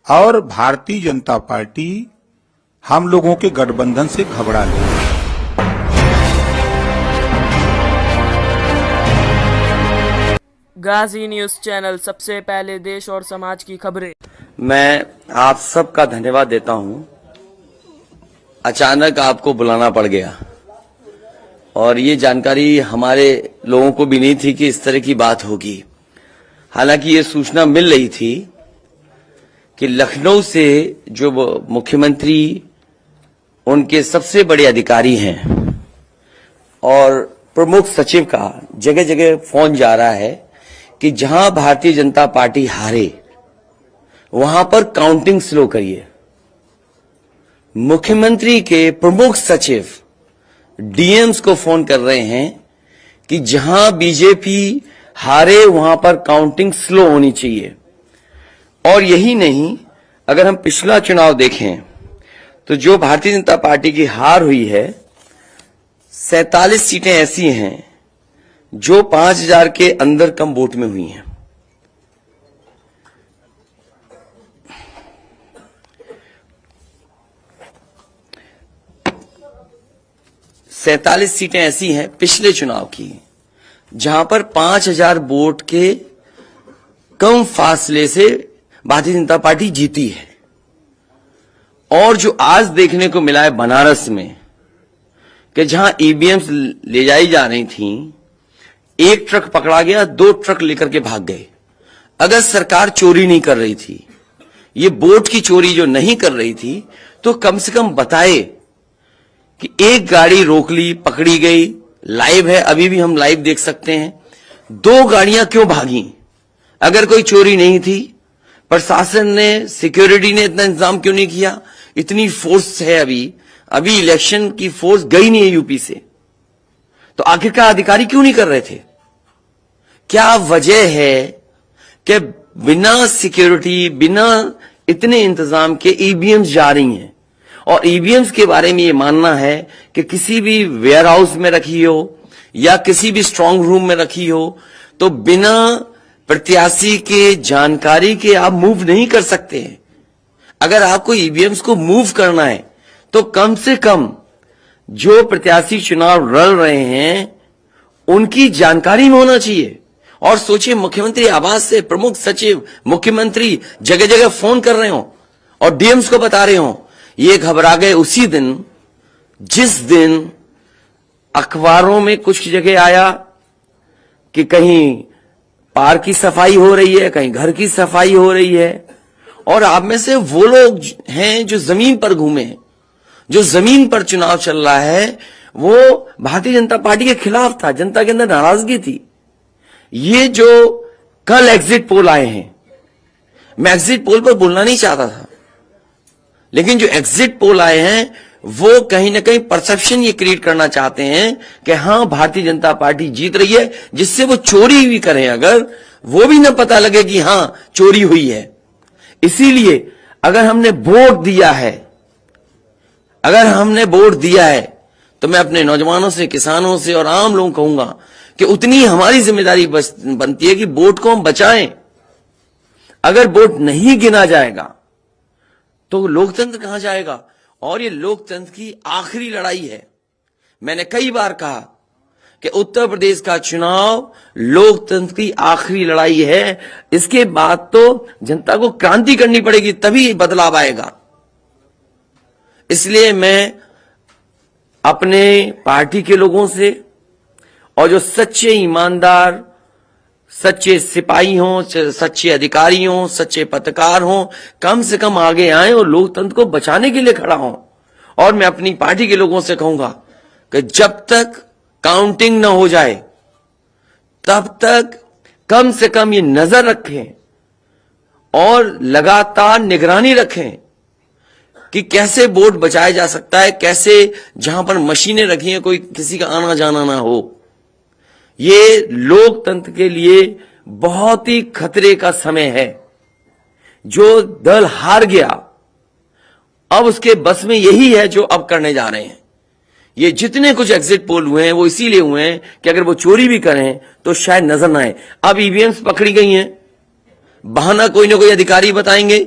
और भारतीय जनता पार्टी हम लोगों के गठबंधन से घबरा गई है। गाजी न्यूज चैनल, सबसे पहले देश और समाज की खबरें। मैं आप सबका धन्यवाद देता हूं। अचानक आपको बुलाना पड़ गया और ये जानकारी हमारे लोगों को भी नहीं थी कि इस तरह की बात होगी। हालांकि ये सूचना मिल रही थी कि लखनऊ से जो मुख्यमंत्री उनके सबसे बड़े अधिकारी हैं और प्रमुख सचिव का जगह जगह फोन जा रहा है कि जहां भारतीय जनता पार्टी हारे वहां पर काउंटिंग स्लो करिए। मुख्यमंत्री के प्रमुख सचिव डीएम्स को फोन कर रहे हैं कि जहां बीजेपी हारे वहां पर काउंटिंग स्लो होनी चाहिए। और यही नहीं, अगर हम पिछला चुनाव देखें तो जो भारतीय जनता पार्टी की हार हुई है 47 सीटें ऐसी हैं जो 5000 के अंदर कम वोट में हुई हैं। सैंतालीस सीटें ऐसी हैं पिछले चुनाव की जहां पर 5000 वोट के कम फासले से भारतीय जनता पार्टी जीती है। और जो आज देखने को मिला है बनारस में कि जहां ईवीएम्स ले जाई जा रही थी, एक ट्रक पकड़ा गया, 2 ट्रक लेकर के भाग गए। अगर सरकार चोरी नहीं कर रही थी, ये वोट की चोरी जो नहीं कर रही थी, तो कम से कम बताए कि एक गाड़ी रोक ली, पकड़ी गई, लाइव है, अभी भी हम लाइव देख सकते हैं। 2 गाड़ियां क्यों भागी? अगर कोई चोरी नहीं थी, प्रशासन ने, सिक्योरिटी ने इतना इंतजाम क्यों नहीं किया? इतनी फोर्स है, अभी इलेक्शन की फोर्स गई नहीं है यूपी से, तो आखिरकार अधिकारी क्यों नहीं कर रहे थे? क्या वजह है कि बिना सिक्योरिटी, बिना इतने इंतजाम के ईवीएम्स जा रही हैं? और ईवीएम्स के बारे में ये मानना है कि किसी भी वेयर हाउस में रखी हो या किसी भी स्ट्रांग रूम में रखी हो, तो बिना प्रत्याशी के जानकारी के आप मूव नहीं कर सकते हैं। अगर आपको ईवीएम्स को मूव करना है तो कम से कम जो प्रत्याशी चुनाव लड़ रहे हैं उनकी जानकारी में होना चाहिए। और सोचिए, मुख्यमंत्री आवास से प्रमुख सचिव, मुख्यमंत्री जगह जगह फोन कर रहे हो और डीएम्स को बता रहे हो। ये घबरा गए उसी दिन जिस दिन अखबारों में कुछ जगह आया कि कहीं पार्क की सफाई हो रही है, कहीं घर की सफाई हो रही है। और आप में से वो लोग हैं जो जमीन पर घूमे, जो जमीन पर चुनाव चल रहा है, वो भारतीय जनता पार्टी के खिलाफ था, जनता के अंदर नाराजगी थी। ये जो कल एग्जिट पोल आए हैं, मैं एग्जिट पोल पर बोलना नहीं चाहता था, लेकिन जो एग्जिट पोल आए हैं वो कहीं ना कहीं परसेप्शन ये क्रिएट करना चाहते हैं कि हां भारतीय जनता पार्टी जीत रही है, जिससे वो चोरी भी करें, अगर वो भी ना पता लगे कि हां चोरी हुई है। इसीलिए अगर हमने वोट दिया है, तो मैं अपने नौजवानों से, किसानों से और आम लोगों को कहूंगा कि उतनी हमारी जिम्मेदारी बनती है कि वोट को हम बचाएं। अगर वोट नहीं गिना जाएगा तो लोकतंत्र कहां जाएगा? और ये लोकतंत्र की आखिरी लड़ाई है। मैंने कई बार कहा कि उत्तर प्रदेश का चुनाव लोकतंत्र की आखिरी लड़ाई है। इसके बाद तो जनता को क्रांति करनी पड़ेगी, तभी बदलाव आएगा। इसलिए मैं अपने पार्टी के लोगों से और जो सच्चे ईमानदार, सच्चे सिपाही हों, सच्चे अधिकारी हों, सच्चे पत्रकार हों, कम से कम आगे आए और लोकतंत्र को बचाने के लिए खड़ा हों। और मैं अपनी पार्टी के लोगों से कहूंगा कि जब तक काउंटिंग न हो जाए तब तक कम से कम ये नजर रखें और लगातार निगरानी रखें कि कैसे वोट बचाया जा सकता है, कैसे जहां पर मशीनें रखी हैं कोई किसी का आना जाना ना हो। ये लोकतंत्र के लिए बहुत ही खतरे का समय है। जो दल हार गया, अब उसके बस में यही है जो अब करने जा रहे हैं। ये जितने कुछ एग्जिट पोल हुए हैं वो इसीलिए हुए हैं कि अगर वो चोरी भी करें तो शायद नजर ना आए। अब ईवीएम्स पकड़ी गई हैं, बहाना कोई ना कोई अधिकारी बताएंगे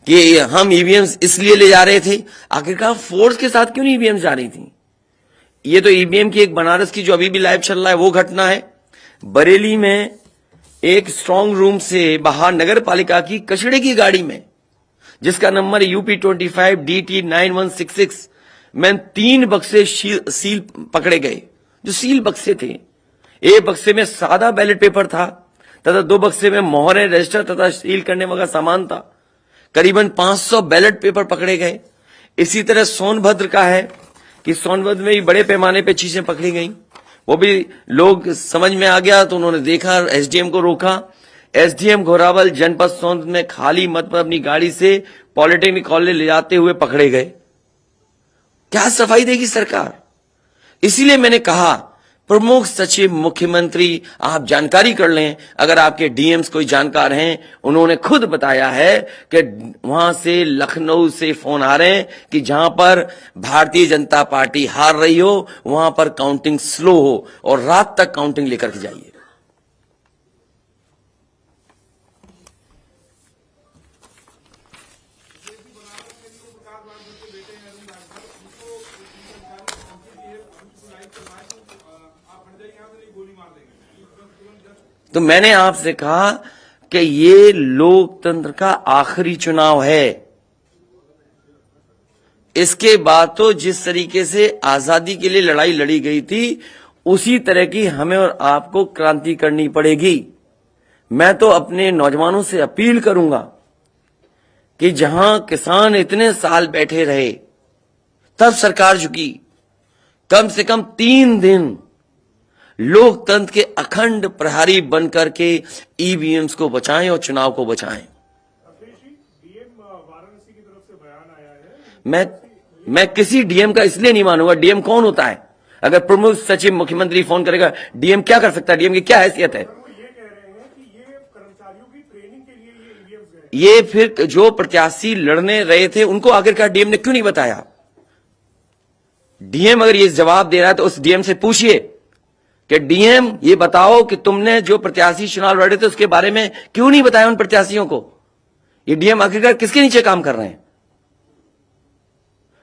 कि हम ईवीएम्स इसलिए ले जा रहे थे, आखिरकार फोर्स के साथ क्यों नहीं ईवीएम्स जा रही थी? ये तो ईवीएम की एक बनारस की जो अभी भी लाइव चल रहा है वो घटना है। बरेली में एक स्ट्रांग रूम से बाहर नगर पालिका की कचड़े की गाड़ी में, जिसका नंबर UP25 DT 9166 में 3 बक्से सील पकड़े गए, जो सील बक्से थे। एक बक्से में सादा बैलेट पेपर था तथा 2 बक्से में मोहरें, रजिस्टर तथा सील करने वाला सामान था। करीबन 500 बैलेट पेपर पकड़े गए। इसी तरह सोनभद्र का है कि सोनभद्र में भी बड़े पैमाने पे चीजें पकड़ी गई। वो भी लोग समझ में आ गया तो उन्होंने देखा, एसडीएम को रोका। एसडीएम घोरावल जनपद सोनभद्र में खाली मत पर अपनी गाड़ी से पॉलिटेक्निक कॉलेज ले जाते हुए पकड़े गए। क्या सफाई देगी सरकार? इसीलिए मैंने कहा प्रमुख सचिव मुख्यमंत्री आप जानकारी कर लें। अगर आपके डीएम्स कोई जानकार हैं, उन्होंने खुद बताया है कि वहां से लखनऊ से फोन आ रहे हैं कि जहां पर भारतीय जनता पार्टी हार रही हो वहां पर काउंटिंग स्लो हो और रात तक काउंटिंग लेकर के जाइए। तो मैंने आपसे कहा कि ये लोकतंत्र का आखिरी चुनाव है। इसके बाद तो जिस तरीके से आजादी के लिए लड़ाई लड़ी गई थी, उसी तरह की हमें और आपको क्रांति करनी पड़ेगी। मैं तो अपने नौजवानों से अपील करूंगा कि जहां किसान इतने साल बैठे रहे, तब सरकार झुकी। कम से कम 3 दिन लोकतंत्र के अखंड प्रहरी बनकर के ईवीएम्स को बचाएं और चुनाव को बचाएं। वाराणसी की तरफ से बयान आया है। मैं किसी डीएम का इसलिए नहीं मानूंगा। डीएम कौन होता है? अगर प्रमुख सचिव मुख्यमंत्री फोन करेगा, डीएम क्या कर सकता है? डीएम की क्या हैसियत है? वो ये कह रहे हैं कि ये कर्मचारियों की ट्रेनिंग के लिए ये ईवीएम्स गए। ये फिर जो प्रत्याशी लड़ने रहे थे उनको आखिरकार डीएम ने क्यों नहीं बताया? डीएम अगर ये जवाब दे रहा है तो उस डीएम से पूछिए कि डीएम ये बताओ कि तुमने जो प्रत्याशी चुनाव लड़े थे उसके बारे में क्यों नहीं बताया उन प्रत्याशियों को? ये डीएम आखिरकार किसके नीचे काम कर रहे हैं?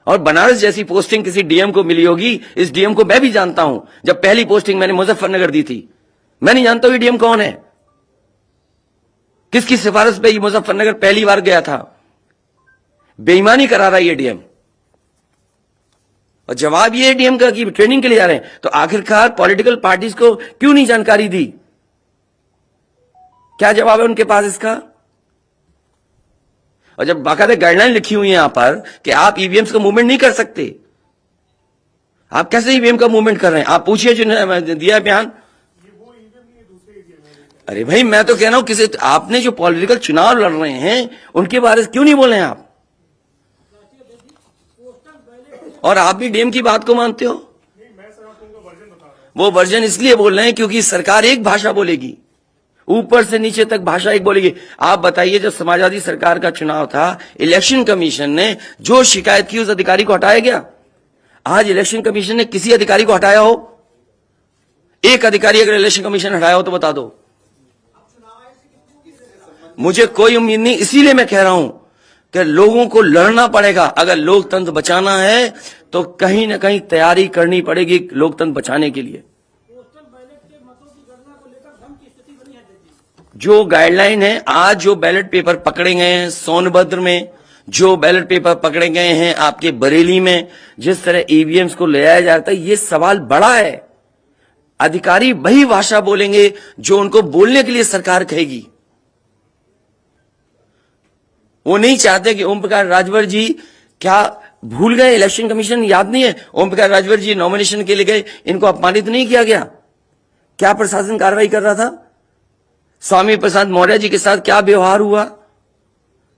और बनारस जैसी पोस्टिंग किसी डीएम को मिली होगी, इस डीएम को मैं भी जानता हूं। जब पहली पोस्टिंग मैंने मुजफ्फरनगर दी थी, मैं नहीं जानता हूं ये डीएम कौन है, किसकी सिफारिश पे ये मुजफ्फरनगर पहली बार गया था। बेईमानी करा रहा है ये डीएम। और जवाब ये डीएम का कि ट्रेनिंग के लिए जा रहे हैं। तो आखिरकार पॉलिटिकल पार्टीज को क्यों नहीं जानकारी दी? क्या जवाब है उनके पास इसका? और जब बाकायदा गाइडलाइन लिखी हुई है यहां पर कि आप ईवीएम्स का मूवमेंट नहीं कर सकते, आप कैसे ईवीएम का मूवमेंट कर रहे हैं? आप पूछिए जिन्होंने दिया बयान। अरे भाई, मैं तो कह रहा हूं किसी आपने जो पॉलिटिकल चुनाव लड़ रहे हैं उनके बारे में क्यों नहीं बोल रहे हैं आप? और आप भी डीएम की बात को मानते हो? वो वर्जन इसलिए बोल रहे हैं क्योंकि सरकार एक भाषा बोलेगी, ऊपर से नीचे तक भाषा एक बोलेगी। आप बताइए, जब समाजवादी सरकार का चुनाव था, इलेक्शन कमीशन ने जो शिकायत की उस अधिकारी को हटाया गया? आज इलेक्शन कमीशन ने किसी अधिकारी को हटाया हो? एक अधिकारी अगर इलेक्शन कमीशन हटाया हो तो बता दो। मुझे कोई उम्मीद नहीं। इसीलिए मैं कह रहा हूं कि लोगों को लड़ना पड़ेगा। अगर लोकतंत्र बचाना है तो कहीं ना कहीं तैयारी करनी पड़ेगी लोकतंत्र बचाने के लिए। जो गाइडलाइन है, आज जो बैलेट पेपर पकड़े गए हैं सोनभद्र में, जो बैलेट पेपर पकड़े गए हैं आपके बरेली में, जिस तरह ईवीएम्स को ले आया जाता है, ये सवाल बड़ा है। अधिकारी वही भाषा बोलेंगे जो उनको बोलने के लिए सरकार कहेगी। वो नहीं चाहते कि ओम प्रकाश राजभर जी क्या भूल गए? इलेक्शन कमीशन याद नहीं है? ओम प्रकाश राजभर जी नॉमिनेशन के लिए गए, इनको अपमानित नहीं किया गया? क्या प्रशासन कार्रवाई कर रहा था? स्वामी प्रसाद मौर्य जी के साथ क्या व्यवहार हुआ?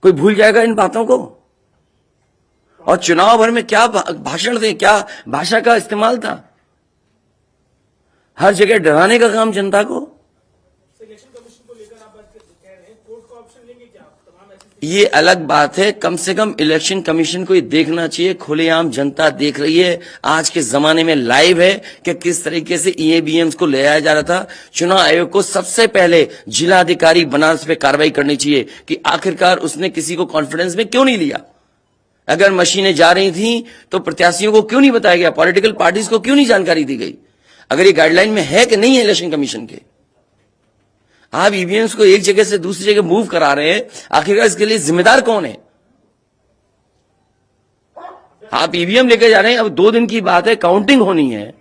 कोई भूल जाएगा इन बातों को? और चुनाव भर में क्या भाषण थे, क्या भाषा का इस्तेमाल था? हर जगह डराने का काम जनता को। इलेक्शन कमीशन को लेकर आप बात कह रहे हैं, कोर्ट का ऑप्शन लेंगे ये अलग बात है। कम से कम इलेक्शन कमीशन को ये देखना चाहिए, खुलेआम जनता देख रही है, आज के जमाने में लाइव है कि किस तरीके से ईवीएम्स को ले आया जा रहा था। चुनाव आयोग को सबसे पहले जिलाधिकारी बनारस पे कार्रवाई करनी चाहिए कि आखिरकार उसने किसी को कॉन्फिडेंस में क्यों नहीं लिया। अगर मशीनें जा रही थी तो प्रत्याशियों को क्यों नहीं बताया गया, पॉलिटिकल पार्टीज को क्यों नहीं जानकारी दी गई। अगर ये गाइडलाइन में है कि नहीं है इलेक्शन कमीशन के, आप ईवीएम्स को एक जगह से दूसरी जगह मूव करा रहे हैं, आखिरकार इसके लिए जिम्मेदार कौन है। आप ईवीएम लेकर जा रहे हैं, अब 2 दिन की बात है, काउंटिंग होनी है।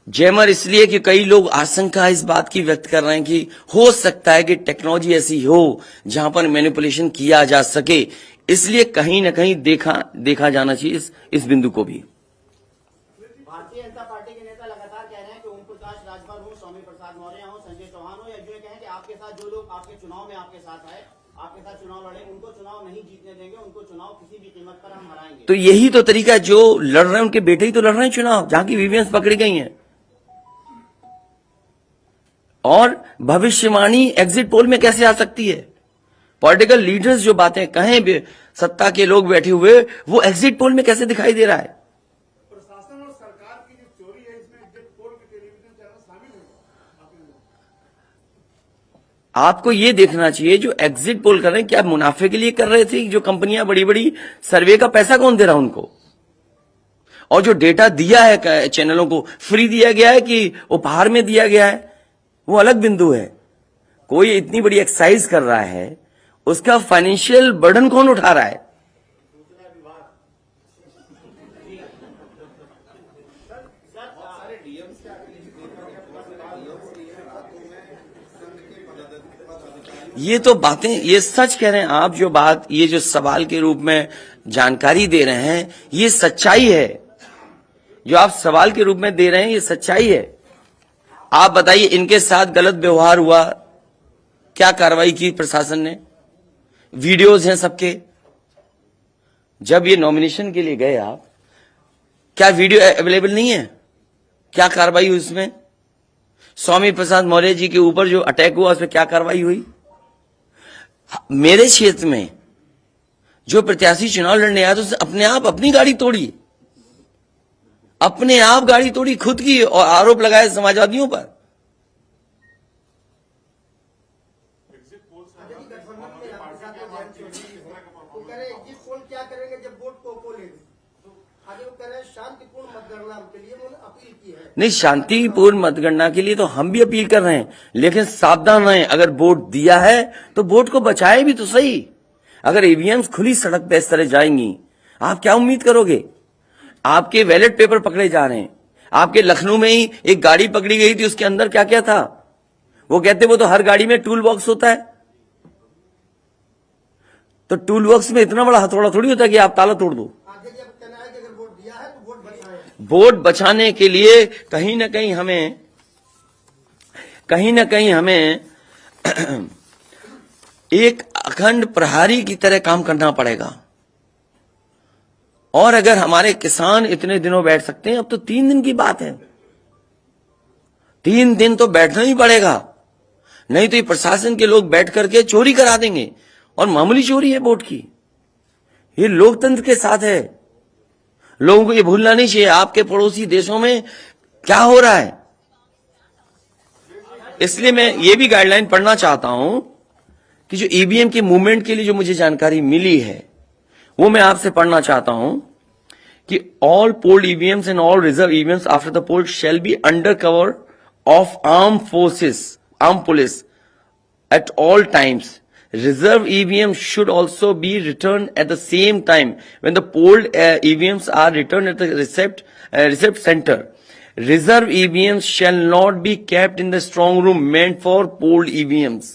जैमर इसलिए कि कई लोग आशंका इस बात की व्यक्त कर रहे हैं कि हो सकता है कि टेक्नोलॉजी ऐसी हो जहां पर मैनिपुलेशन किया जा सके, इसलिए कहीं ना कहीं देखा जाना चाहिए इस बिंदु को भी। भारतीय जनता पार्टी के नेता लगातार कह रहे हैं कि ओम प्रकाश राजभर हो, स्वामी प्रसाद मौर्य हो, संजय चौहान हो, या यूं कहें कि आपके साथ जो लोग आपके चुनाव में आपके साथ आए, आपके साथ चुनाव लड़े, उनको चुनाव नहीं जीतने देंगे, उनको चुनाव किसी भी कीमत पर हम हराएंगे। तो यही तो तरीका, जो लड़ रहे हैं उनके बेटे ही तो लड़ रहे हैं चुनाव, जहां की ईवीएम्स पकड़ी गई हैं। और भविष्यवाणी एग्जिट पोल में कैसे आ सकती है। पॉलिटिकल लीडर्स जो बातें कहें, सत्ता के लोग बैठे हुए, वो एग्जिट पोल में कैसे दिखाई दे रहा है। प्रशासन और सरकार की जो चोरी है इसमें एग्जिट पोल के टेलीविजन चैनल शामिल है। आपको ये देखना चाहिए जो एग्जिट पोल कर रहे हैं, क्या मुनाफे के लिए कर रहे थे। जो कंपनियां बड़ी बड़ी, सर्वे का पैसा कौन दे रहा है उनको। और जो डेटा दिया है चैनलों को, फ्री दिया गया है कि उपहार में दिया गया है, वो अलग बिंदु है। कोई इतनी बड़ी एक्सरसाइज कर रहा है, उसका फाइनेंशियल बर्डन कौन उठा रहा है। ये तो बातें, ये सच कह रहे हैं आप। जो बात, ये जो सवाल के रूप में जानकारी दे रहे हैं, ये सच्चाई है। जो आप सवाल के रूप में दे रहे हैं, ये सच्चाई है। आप बताइए, इनके साथ गलत व्यवहार हुआ, क्या कार्रवाई की प्रशासन ने। वीडियोज हैं सबके। जब ये नॉमिनेशन के लिए गए आप, क्या वीडियो अवेलेबल नहीं है। क्या कार्रवाई हुई उसमें। स्वामी प्रसाद मौर्य जी के ऊपर जो अटैक हुआ, उसमें क्या कार्रवाई हुई। मेरे क्षेत्र में जो प्रत्याशी चुनाव लड़ने आया, तो उसने अपने आप अपनी गाड़ी तोड़ी, अपने आप गाड़ी तोड़ी खुद की, और आरोप लगाए समाजवादियों पर। क्या करेंगे जब वोट को लेंगे। आगे वो कह रहे हैं शांतिपूर्ण मतगणना के लिए उन्होंने अपील की है। नहीं, शांतिपूर्ण मतगणना के लिए तो हम भी अपील कर रहे हैं, लेकिन सावधान रहें। अगर वोट दिया है तो वोट को बचाए भी तो सही। अगर ईवीएम्स खुली सड़क पे इस तरह जाएंगी, आप क्या उम्मीद करोगे। आपके बैलेट पेपर पकड़े जा रहे हैं। आपके लखनऊ में ही एक गाड़ी पकड़ी गई थी, उसके अंदर क्या क्या था। वो कहते वो तो हर गाड़ी में टूल बॉक्स होता है। तो टूल बॉक्स में इतना बड़ा हथौड़ा थोड़ी होता है कि आप ताला तोड़ दो। आगे जब कहना है कि अगर वोट दिया है तो वोट बचाएं। वोट बचाने के लिए कहीं ना कहीं हमें एक अखंड प्रहरी की तरह काम करना पड़ेगा। और अगर हमारे किसान इतने दिनों बैठ सकते हैं, अब तो 3 दिन की बात है, 3 दिन तो बैठना ही पड़ेगा। नहीं तो ये प्रशासन के लोग बैठ करके चोरी करा देंगे, और मामूली चोरी है वोट की। ये लोकतंत्र के साथ है। लोगों को ये भूलना नहीं चाहिए आपके पड़ोसी देशों में क्या हो रहा है। इसलिए मैं ये भी गाइडलाइन पढ़ना चाहता हूं कि जो ईवीएम के मूवमेंट के लिए जो मुझे जानकारी मिली है, वो मैं आपसे पढ़ना चाहता हूं कि all polled EVMs and all reserve EVMs after the poll shall be under cover of arm police at all times. Reserve EVMs should also be returned at the same time when the polled EVMs are returned at the receipt center. Reserve EVMs shall not be kept in the strong room meant for polled EVMs.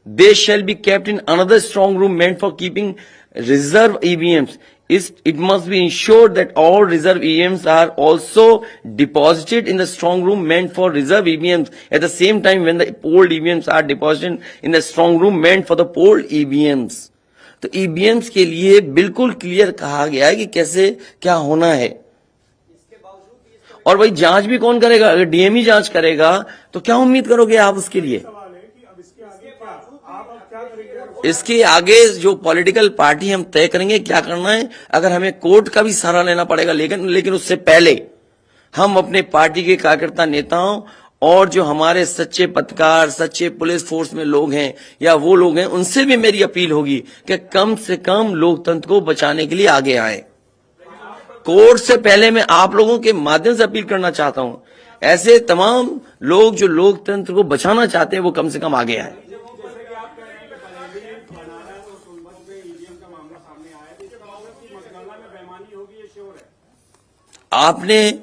They shall be kept in another strong room meant for keeping reserve EVMs. It must be ensured that all reserve EVMs are also deposited in the strong room meant for reserve EVMs at the same time when the polled EVMs are deposited in the strong room meant for the polled EVMs. तो EVMs के लिए बिल्कुल clear कहा गया है कि कैसे क्या होना है। और वही जांच भी कौन करेगा? अगर डीएम ही जांच करेगा तो क्या उम्मीद करोगे आप उसके लिए? सवाल है कि अब इसके आगे क्या आप अब क्या करेंगे? इसके आगे जो पॉलिटिकल पार्टी हम तय करेंगे क्या करना है। अगर हमें कोर्ट का भी सहारा लेना पड़ेगा, लेकिन उससे पहले हम अपने पार्टी के कार्यकर्ता नेताओं और जो हमारे सच्चे पत्रकार, सच्चे पुलिस फोर्स में लोग हैं या वो लोग हैं, उनसे भी मेरी अपील होगी कि कम से कम लोकतंत्र को बचाने के लिए आगे आए। कोर्ट से पहले मैं आप लोगों के माध्यम से अपील करना चाहता हूं, ऐसे तमाम लोग जो लोकतंत्र को बचाना चाहते हैं वो कम से कम आगे आए। जैसे कि आप कह रहे हैं कि बरेली, बनारस और सोनभद्र में ईवीएम का मामला सामने आया है, इससे कांग्रेस की मतगणना में बेईमानी होगी, ये श्योर है। आपने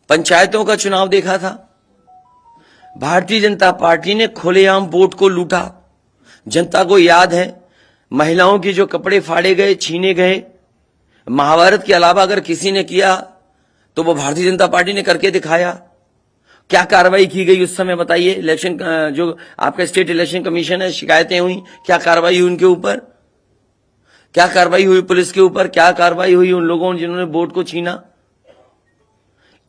पंचायतों का चुनाव देखा था, भारतीय जनता पार्टी ने खुलेआम वोट को लूटा। जनता को याद है महिलाओं की जो कपड़े फाड़े गए, छीने गए, महाभारत के अलावा अगर किसी ने किया तो वो भारतीय जनता पार्टी ने करके दिखाया। क्या कार्रवाई की गई उस समय बताइए? इलेक्शन जो आपका स्टेट इलेक्शन कमीशन है, शिकायतें हुई, क्या कार्रवाई हुई उनके ऊपर? क्या कार्रवाई हुई पुलिस के ऊपर? क्या कार्रवाई हुई उन लोगों जिन्होंने वोट को छीना?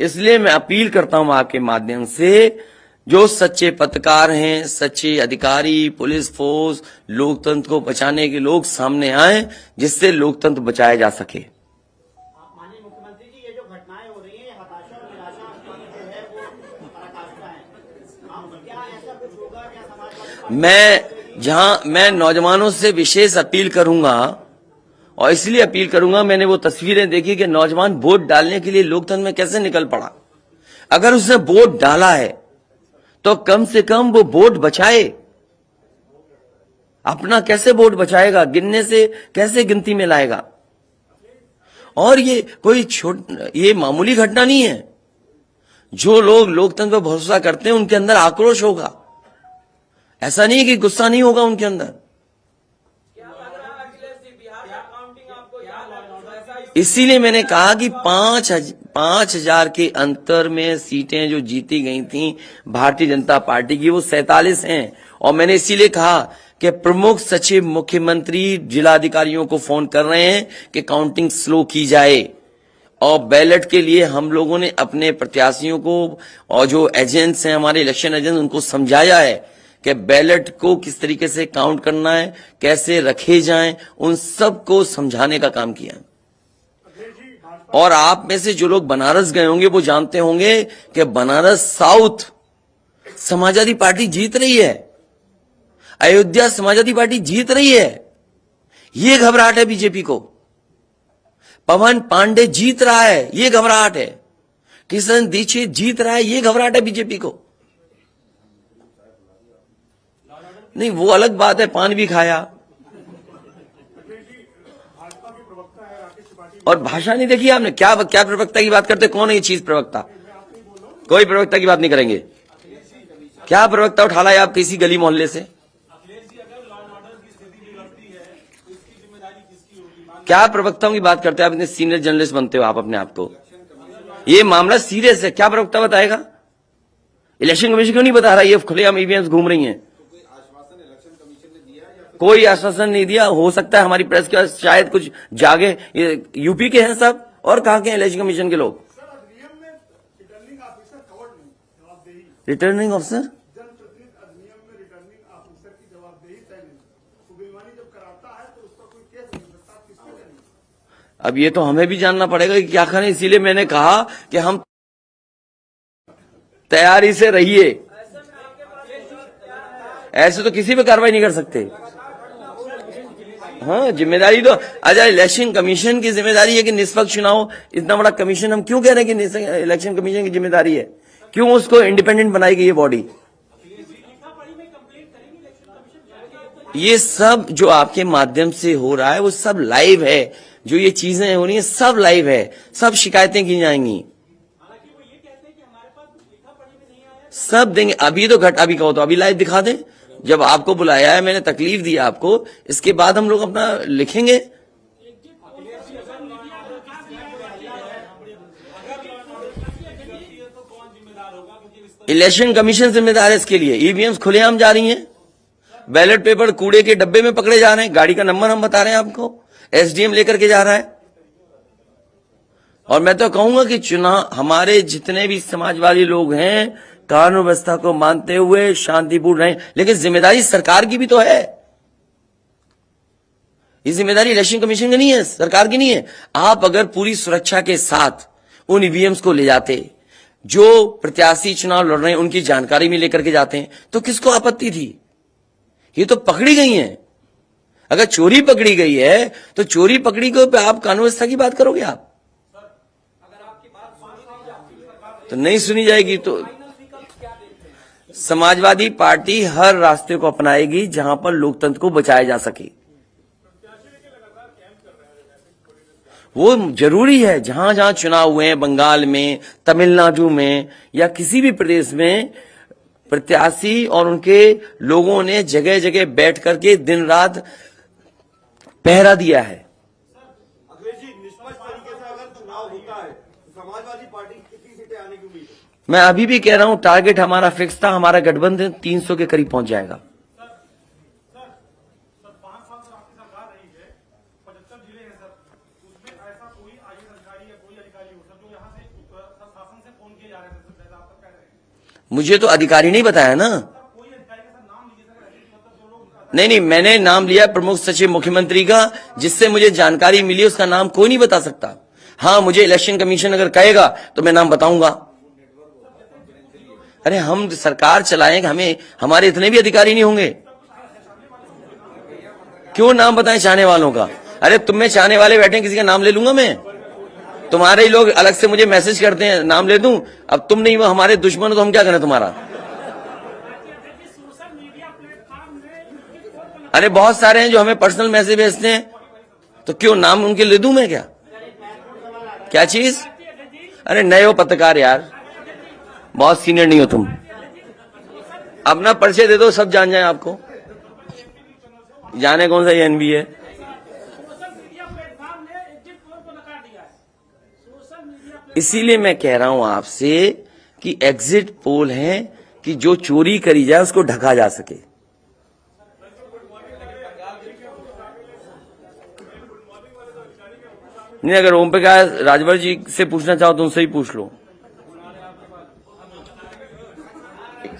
इसलिए मैं अपील करता हूं आपके माध्यम से, जो सच्चे पत्रकार हैं, सच्चे अधिकारी, पुलिस फोर्स, लोकतंत्र को बचाने के लोग सामने आए, जिससे लोकतंत्र बचाया जा सके। माननीय मुख्यमंत्री जी, ये जो घटनाएं हो रही हैं, ये हताशा और निराशा की जो है वो पराकाष्ठा है। क्या ऐसा कुछ होगा? क्या समाजवादी मैं नौजवानों से विशेष अपील करूंगा, और इसलिए अपील करूंगा, मैंने वो तस्वीरें देखी कि नौजवान वोट डालने के लिए लोकतंत्र में कैसे निकल पड़ा। अगर उसने वोट डाला है तो कम से कम वो वोट बचाए। अपना कैसे वोट बचाएगा? गिनने से कैसे गिनती में लाएगा? और ये कोई ये मामूली घटना नहीं है। जो लोग लोकतंत्र पर भरोसा करते हैं उनके अंदर आक्रोश होगा, ऐसा नहीं है कि गुस्सा नहीं होगा उनके अंदर। इसीलिए मैंने कहा कि 5,000 के अंतर में सीटें जो जीती गई थी भारतीय जनता पार्टी की, वो 47 हैं। और मैंने इसीलिए कहा कि प्रमुख सचिव मुख्यमंत्री जिलाधिकारियों को फोन कर रहे हैं कि काउंटिंग स्लो की जाए। और बैलेट के लिए हम लोगों ने अपने प्रत्याशियों को और जो एजेंट्स हैं, हमारे इलेक्शन एजेंट्स, उनको समझाया है कि बैलेट को किस तरीके से काउंट करना है, कैसे रखे जाएं, उन सबको समझाने का काम किया। और आप में से जो लोग बनारस गए होंगे वो जानते होंगे कि बनारस साउथ समाजवादी पार्टी जीत रही है, अयोध्या समाजवादी पार्टी जीत रही है। ये घबराहट है बीजेपी को। पवन पांडे जीत रहा है, ये घबराहट है। किशन दीक्षित जीत रहा है, ये घबराहट है बीजेपी को। नहीं, वो अलग बात है, पान भी खाया। और भाषा नहीं देखी आपने? क्या प्रवक्ता की बात करते? कौन है ये चीज प्रवक्ता? कोई प्रवक्ता की बात नहीं करेंगे। क्या प्रवक्ता उठा लाए आप किसी गली मोहल्ले से? क्या प्रवक्ताओं की बात करते हैं आप? इतने सीनियर जर्नलिस्ट बनते हो आप अपने आप को। ये मामला सीरियस है, क्या प्रवक्ता बताएगा? इलेक्शन कमीशन क्यों नहीं बता रहा? ये खुलेआम ईवीएम्स घूम रही हैं। कोई आश्वासन नहीं दिया। हो सकता है हमारी प्रेस का शायद कुछ जागे। ये यूपी के हैं सब, और कहां के हैं इलेक्शन कमीशन के लोग? अधिनियम में रिटर्निंग ऑफिसर कवर्ड नहीं, जवाबदेही। रिटर्निंग ऑफिसर, जनप्रतिनिधि अधिनियम में रिटर्निंग ऑफिसर की जवाबदेही तय नहीं। तो बेईमानी जब कराता है तो उस पर कोई केस नहीं सकता, किसके नहीं। अब ये तो हमें भी जानना पड़ेगा कि क्या करें। इसीलिए मैंने कहा कि हम तैयारी से रहिए। ऐसे तो किसी पे कार्रवाई नहीं कर सकते। हाँ, जिम्मेदारी तो अच्छा इलेक्शन कमीशन की जिम्मेदारी है कि निष्पक्ष चुनाव। इतना बड़ा कमीशन, हम क्यों कह रहे हैं कि इलेक्शन कमीशन की जिम्मेदारी है? क्यों उसको इंडिपेंडेंट बनाई गई ये बॉडी? ये सब जो आपके माध्यम से हो रहा है वो सब लाइव है। जो ये चीजें हो रही है सब लाइव है, सब शिकायतें की जाएंगी, सब देंगे। अभी तो अभी कहो तो अभी लाइव दिखा दें। जब आपको बुलाया है, मैंने तकलीफ दी आपको, इसके बाद हम लोग अपना लिखेंगे। इलेक्शन कमीशन जिम्मेदार है इसके लिए। ईवीएम्स खुलेआम जा रही हैं, बैलेट पेपर कूड़े के डब्बे में पकड़े जा रहे हैं, गाड़ी का नंबर हम बता रहे हैं आपको, एसडीएम लेकर के जा रहा है। और मैं तो कहूंगा कि चुनाव हमारे जितने भी समाजवादी लोग हैं कानून व्यवस्था को मानते हुए शांतिपूर्ण रहे, लेकिन जिम्मेदारी सरकार की भी तो है। ये जिम्मेदारी इलेक्शन कमीशन की नहीं है, सरकार की नहीं है। आप अगर पूरी सुरक्षा के साथ उन ईवीएम्स को ले जाते, जो प्रत्याशी चुनाव लड़ रहे हैं उनकी जानकारी में लेकर के जाते हैं, तो किसको आपत्ति थी? ये तो पकड़ी गई हैं। अगर चोरी पकड़ी गई है तो चोरी पकड़ी को पे आप कानून व्यवस्था की बात करोगे? आप तो नहीं सुनी जाएगी। तो समाजवादी पार्टी हर रास्ते को अपनाएगी जहां पर लोकतंत्र को बचाया जा सके। वो जरूरी है। जहां जहां चुनाव हुए हैं, बंगाल में, तमिलनाडु में या किसी भी प्रदेश में, प्रत्याशी और उनके लोगों ने जगह जगह बैठ करके दिन रात पहरा दिया है। अखिलेश जी, निष्पक्ष तरीके से अगर चुनाव होता है तो समाजवादी पार्टी कितनी सीटें आने की उम्मीद है? मैं अभी भी कह रहा हूं, टारगेट हमारा फिक्स था, हमारा गठबंधन 300 के करीब पहुंच जाएगा। 5 साल से आपकी सरकार रही है, 75 जिले हैं सर, उसमें ऐसा कोई आईएएस अधिकारी या कोई अधिकारी हो सर जो यहाँ से शासन से फोन किए जा रहे थे सर, जैसा आप कह रहे हैं? मुझे तो अधिकारी नहीं बताया ना। कोई अधिकारी का सर नाम लीजिए सर, ऐसे मतलब जो लोग नहीं, मैंने नाम लिया प्रमुख सचिव मुख्यमंत्री का, जिससे मुझे जानकारी मिली। उसका नाम कोई नहीं बता सकता। हाँ, मुझे इलेक्शन कमीशन अगर कहेगा तो मैं नाम बताऊंगा। अरे हम सरकार चलाएंगे, हमें हमारे इतने भी अधिकारी नहीं होंगे। क्यों नाम बताएं चाहने वालों का? अरे तुम में चाहने वाले बैठे हैं, किसी का नाम ले लूंगा मैं? तुम्हारे ही लोग अलग से मुझे मैसेज करते हैं, नाम ले दूं? अब तुम नहीं, वो हमारे दुश्मन, तो हम क्या करें तुम्हारा? अरे बहुत सारे हैं जो हमें पर्सनल मैसेज भेजते हैं, तो क्यों नाम उनके ले दूं मैं? क्या चीज? अरे नए हो पत्रकार यार, बहुत सीनियर नहीं हो तुम। अपना परिचय दे दो, सब जान जाए आपको। जाने कौन सा एनबी है? इसीलिए मैं कह रहा हूं आपसे कि एग्जिट पोल है कि जो चोरी करी जाए उसको ढका जा सके। नहीं, अगर ओम प्रकाश राजभर जी से पूछना चाहो तो उनसे ही पूछ लो,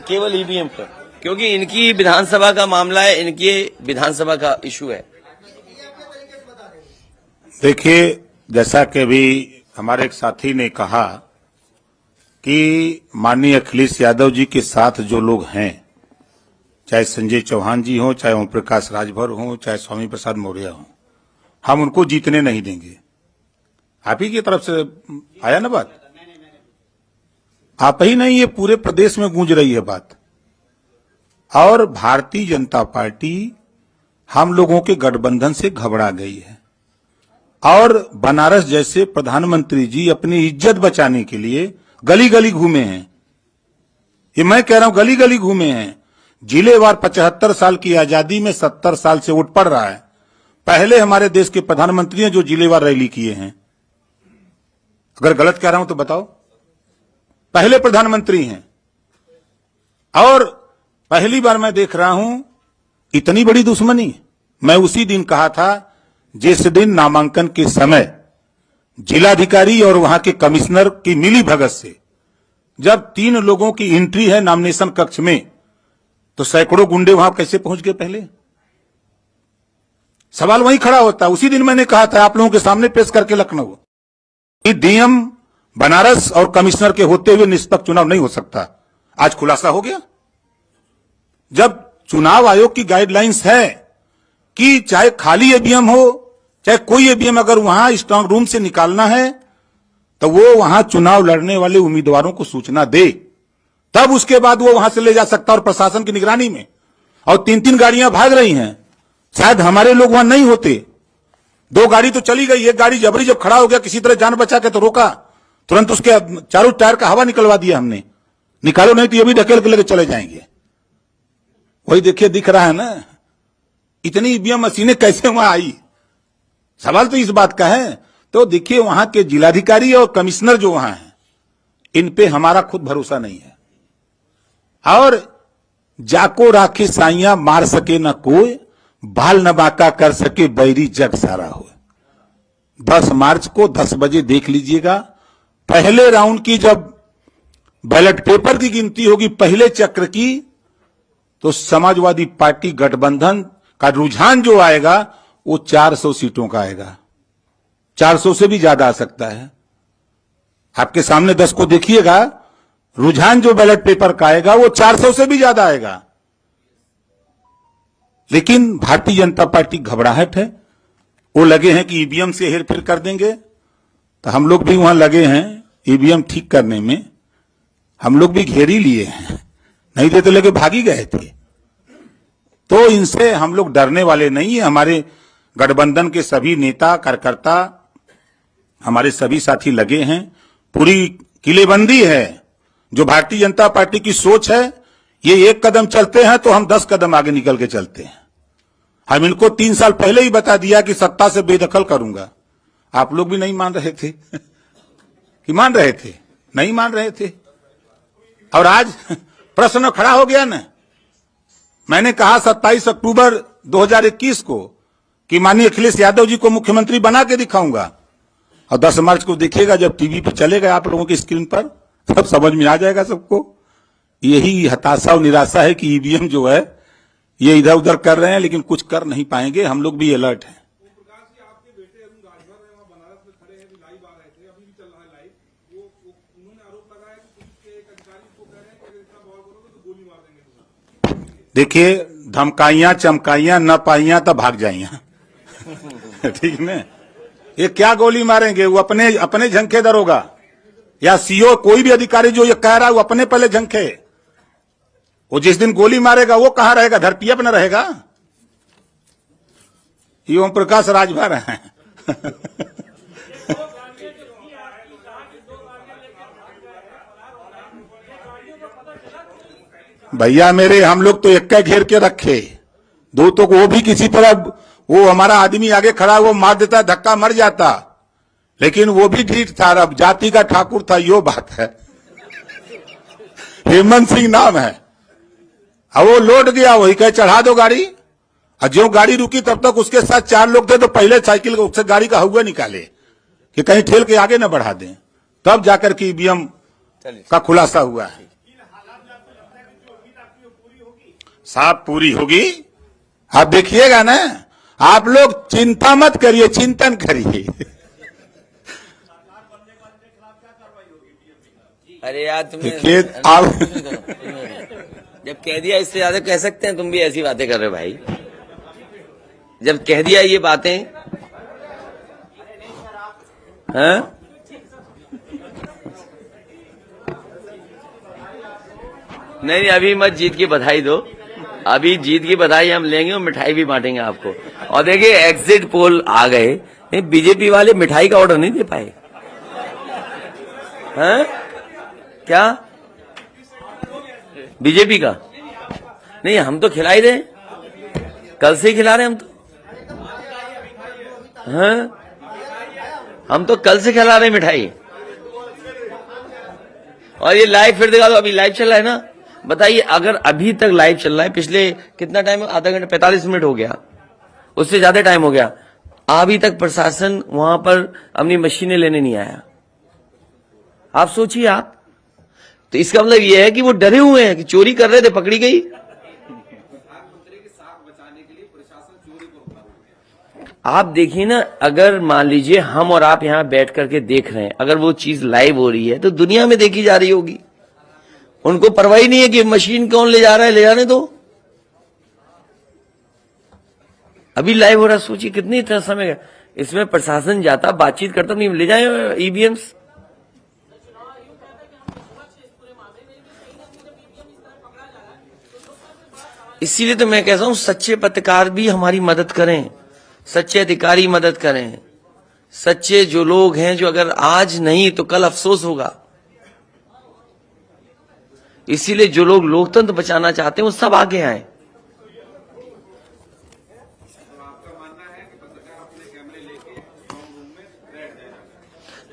केवल ईवीएम पर, क्योंकि इनकी विधानसभा का मामला है, इनकी विधानसभा का इशू है। देखिए, जैसा कि अभी हमारे एक साथी ने कहा कि माननीय अखिलेश यादव जी के साथ जो लोग हैं, चाहे संजय चौहान जी हो, चाहे ओम प्रकाश राजभर हो, चाहे स्वामी प्रसाद मौर्य हो, हम उनको जीतने नहीं देंगे। आप ही की तरफ से आया ना बात? आप ही नहीं, ये पूरे प्रदेश में गूंज रही है बात। और भारतीय जनता पार्टी हम लोगों के गठबंधन से घबरा गई है और बनारस जैसे प्रधानमंत्री जी अपनी इज्जत बचाने के लिए गली गली घूमे हैं। ये मैं कह रहा हूं, गली गली घूमे हैं। जिलेवार 75 साल की आजादी में 70 साल से वोट पड़ रहा है। पहले हमारे देश के प्रधानमंत्री हैं जो जिलेवार रैली किए हैं। अगर गलत कह रहा हूं तो बताओ। पहले प्रधानमंत्री हैं और पहली बार मैं देख रहा हूं इतनी बड़ी दुश्मनी। मैं उसी दिन कहा था जिस दिन नामांकन के समय जिलाधिकारी और वहां के कमिश्नर की मिली भगत से जब 3 लोगों की एंट्री है नॉमिनेशन कक्ष में, तो सैकड़ों गुंडे वहां कैसे पहुंच गए? पहले सवाल वहीं खड़ा होता है। उसी दिन मैंने कहा था आप लोगों के सामने पेश करके लखनऊ, डीएम बनारस और कमिश्नर के होते हुए निष्पक्ष चुनाव नहीं हो सकता। आज खुलासा हो गया। जब चुनाव आयोग की गाइडलाइंस है कि चाहे खाली ईवीएम हो चाहे कोई ईवीएम, अगर वहां स्ट्रांग रूम से निकालना है तो वो वहां चुनाव लड़ने वाले उम्मीदवारों को सूचना दे, तब उसके बाद वो वहां से ले जा सकता और प्रशासन की निगरानी में। और 3-3 गाड़ियां भाग रही हैं। शायद हमारे लोग वहां नहीं होते। 2 गाड़ी तो चली गई, एक गाड़ी जबरी जब खड़ा हो गया किसी तरह जान बचा के तो रोका, तुरंत उसके चारों टायर का हवा निकलवा दिया हमने। निकालो नहीं तो ये भी ढकेल के लेके चले जाएंगे। वही देखिए, दिख रहा है ना इतनी ईवीएम मशीनें कैसे वहां आई। सवाल तो इस बात का है। तो देखिए, वहां के जिलाधिकारी और कमिश्नर जो वहां हैं, इन पे हमारा खुद भरोसा नहीं है। और जाको राखे साइया मार सके न कोई, बाल न बांका कर सके बैरी जग सारा हो। 10 मार्च को 10 बजे देख लीजिएगा। पहले राउंड की जब बैलेट पेपर की गिनती होगी पहले चक्र की, तो समाजवादी पार्टी गठबंधन का रुझान जो आएगा वो 400 सीटों का आएगा। 400 से भी ज्यादा आ सकता है। आपके सामने 10 को देखिएगा, रुझान जो बैलेट पेपर का आएगा वो 400 से भी ज्यादा आएगा। लेकिन भारतीय जनता पार्टी घबराहट है। वो लगे हैं कि ईवीएम से हेरफेर कर देंगे, तो हम लोग भी वहां लगे हैं ईवीएम ठीक करने में। हम लोग भी घेर ही लिए हैं, नहीं देते लेके भागी गए थे। तो इनसे हम लोग डरने वाले नहीं है। हमारे गठबंधन के सभी नेता कार्यकर्ता, हमारे सभी साथी लगे हैं। पूरी किलेबंदी है। जो भारतीय जनता पार्टी की सोच है, ये एक कदम चलते हैं तो हम 10 कदम आगे निकल के चलते हैं। हम इनको 3 साल पहले ही बता दिया कि सत्ता से बेदखल करूंगा। आप लोग भी नहीं मान रहे थे कि मान रहे थे? नहीं मान रहे थे। और आज प्रश्न खड़ा हो गया ना। मैंने कहा 27 अक्टूबर 2021 को कि माननीय अखिलेश यादव जी को मुख्यमंत्री बना के दिखाऊंगा, और 10 मार्च को देखिएगा जब टीवी पे चलेगा आप लोगों की स्क्रीन पर, तब समझ में आ जाएगा सबको। यही हताशा और निराशा है कि ईवीएम जो है ये इधर उधर कर रहे हैं, लेकिन कुछ कर नहीं पाएंगे। हम लोग भी अलर्ट हैं। प्रकाश जी, आपके बेटे अरुण राजभर हैं, वहाँ बनारस में खड़े हैं, अभी लाइव आ रहे थे, अभी भी चल रहा है लाइव। वो उन्होंने आरोप लगाया कि पुलिस के एक अधिकारी को कह रहे हैं कि अगर इतना बवाल करोगे तो गोली मार देंगे। देखिए, धमकाइयां चमकाइयां न पाइयां तब भाग जाइयां ठीक है। ये क्या गोली मारेंगे? वो अपने झंखे दरोगा या सीओ, कोई भी अधिकारी जो ये कह रहा है वो अपने पहले झंखे। वो जिस दिन गोली मारेगा वो कहां रहेगा? धरती पर न रहेगा। ये ओम प्रकाश राजभर हैं भैया मेरे, हम लोग तो एक घेर के रखे, दो तो वो भी किसी तरह, वो हमारा आदमी आगे खड़ा वो मार देता, धक्का मर जाता, लेकिन वो भी ढीठ था। अब जाति का ठाकुर था, यो बात है। हेमंत सिंह नाम है। अब वो लौट गया, वही कहे चढ़ा दो गाड़ी। और जो गाड़ी रुकी तब तक उसके साथ 4 लोग थे, तो पहले साइकिल से गाड़ी का हुआ निकाले कि कहीं ठेल के आगे न बढ़ा दें। तब जाकर के ईवीएम का खुलासा हुआ है। साहब पूरी होगी, आप देखिएगा ना। आप लोग चिंता मत करिए, चिंतन करिए। अरे यार तुमने देखिए आप जब कह दिया, इससे ज्यादा कह सकते हैं? तुम भी ऐसी बातें कर रहे हो भाई। जब कह दिया ये बातें, हाँ? नहीं, अभी मत जीत की बधाई दो। अभी जीत की बधाई हम लेंगे और मिठाई भी बांटेंगे आपको। और देखिए, एग्जिट पोल आ गए, बीजेपी वाले मिठाई का ऑर्डर नहीं दे पाए। हैं? क्या बीजेपी का? नहीं, हम तो खिला ही रहे, कल से ही खिला रहे हम तो। हाँ, हम तो कल से खिला रहे मिठाई। और ये लाइव फिर दिखा दो। अभी लाइव चल रहा है ना। बताइए, अगर अभी तक लाइव चल रहा है, पिछले कितना टाइम, आधा घंटा 45 मिनट हो गया, उससे ज्यादा टाइम हो गया, अभी तक प्रशासन वहां पर अपनी मशीनें लेने नहीं आया। आप सोचिए आप। तो इसका मतलब यह है कि वो डरे हुए हैं कि चोरी कर रहे थे, पकड़ी गई। आप देखिए ना, अगर मान लीजिए हम और आप यहां बैठ करके देख रहे हैं, अगर वो चीज लाइव हो रही है तो दुनिया में देखी जा रही होगी। उनको परवाह ही नहीं है कि मशीन कौन ले जा रहा है, ले जाने दो। अभी लाइव हो रहा है, सोचिए कितनी इतना समय। इसमें प्रशासन जाता, बातचीत करता, नहीं ले जाए ईवीएम्स। इसीलिए तो मैं कहता हूं, सच्चे पत्रकार भी हमारी मदद करें, सच्चे अधिकारी मदद करें, सच्चे जो लोग हैं, जो अगर आज नहीं तो कल अफसोस होगा। इसीलिए जो लोग लोकतंत्र बचाना चाहते हैं वो सब आगे आए।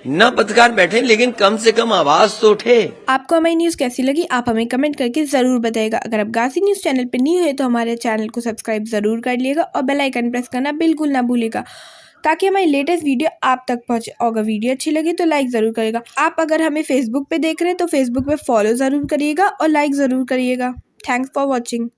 न पत्रकार बैठे, लेकिन कम से कम आवाज तो उठे। आपको हमारी न्यूज़ कैसी लगी, आप हमें कमेंट करके ज़रूर बताइएगा। अगर आप गाजी न्यूज़ चैनल पर न्यू है तो हमारे चैनल को सब्सक्राइब ज़रूर कर लिएगा और बेल आइकन प्रेस करना बिल्कुल ना भूलिएगा, ताकि हमारी लेटेस्ट वीडियो आप तक पहुंचे। और अगर वीडियो अच्छी लगी तो लाइक ज़रूर करिएगा। आप अगर हमें फेसबुक पे देख रहे हैं तो फेसबुक पे फॉलो ज़रूर करिएगा और लाइक ज़रूर करिएगा। Thanks for watching.